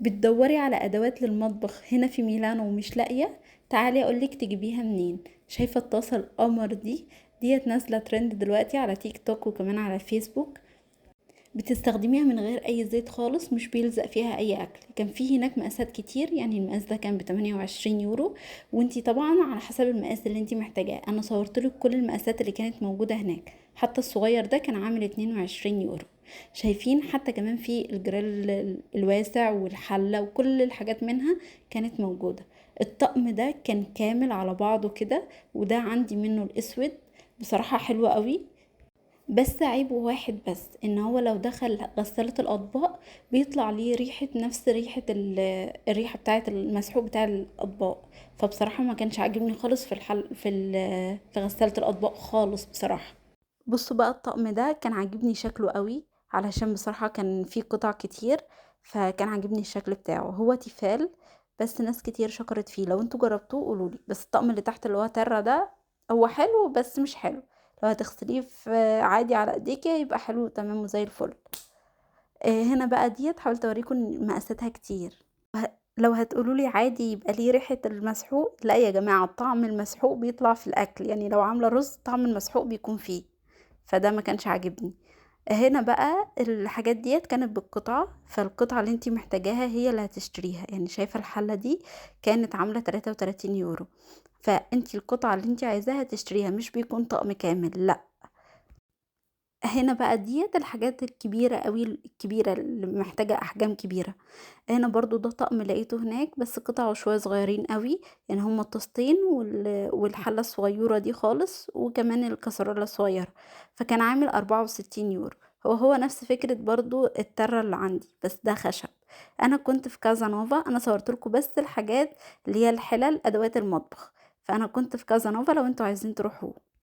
بتدوري على ادوات للمطبخ هنا في ميلانو ومش لاقيه؟ تعالي اقولك تجيبيها منين. شايفه الطاسه القمر دي؟ ديت نازله ترند دلوقتي على تيك توك وكمان على فيسبوك. بتستخدميها من غير اي زيت خالص، مش بيلزق فيها اي اكل. كان في هناك مقاسات كتير، يعني المقاس ده كان ب 28 يورو، وانتي طبعا على حسب المقاس اللي انتي محتاجاه. انا صورتلك كل المقاسات اللي كانت موجودة هناك، حتى الصغير ده كان عامل 22 يورو. شايفين حتى كمان في الجريل الواسع والحلة وكل الحاجات منها كانت موجودة. الطقم ده كان كامل على بعضه كده، وده عندي منه الاسود. بصراحة حلوة قوي. بس عيبه واحد بس، ان هو لو دخل غسالة الاطباق بيطلع ليه ريحة نفس ريحة الريحة بتاعة المسحوق بتاع الاطباق. فبصراحة ما كانش عاجبني خالص في غسالة الاطباق خالص بصراحة. بصوا بقى، الطقم ده كان عاجبني شكله قوي، علشان بصراحة كان فيه قطع كتير، فكان عاجبني الشكل بتاعه. هو تيفال، بس ناس كتير شكرت فيه. لو انتوا جربتوه قولولي. بس الطقم اللي تحت اللي هو ترة ده هو حلو بس مش حلو. لو هتغسليه في عادي على ايديكي يبقى حلو تمام وزي الفل. هنا بقى ديت حاولت اوريكم إن مقاساتها كتير. لو هتقولولي عادي يبقى ليه ريحة المسحوق، لا يا جماعة، طعم المسحوق بيطلع في الاكل. يعني لو عاملة رز طعم المسحوق بيكون فيه، فده ما كانش عاجبني. هنا بقى الحاجات ديت كانت بالقطعة، فالقطعة اللي انتي محتاجاها هي اللي هتشتريها. يعني شايفة الحلة دي كانت عاملة 33 يورو، فانتي القطعة اللي انتي عايزاها تشتريها، مش بيكون طقم كامل، لا. هنا بقى ديت الحاجات الكبيرة قوي، الكبيرة اللي محتاجة احجام كبيرة. هنا برضو ده طقم لقيته هناك، بس قطعه شوية صغيرين قوي. يعني هما الطاستين والحلة الصغيرة دي خالص، وكمان الكسرولة الصغيرة. فكان عامل 64 يورو. هو نفس فكرة برضو الترة اللي عندي، بس ده خشب. انا كنت في كازانوفا، انا صورت لكم بس الحاجات اللي هي الحلل ادوات المطبخ. فانا كنت في كازانوفا، لو انتوا عايزين تروحوا.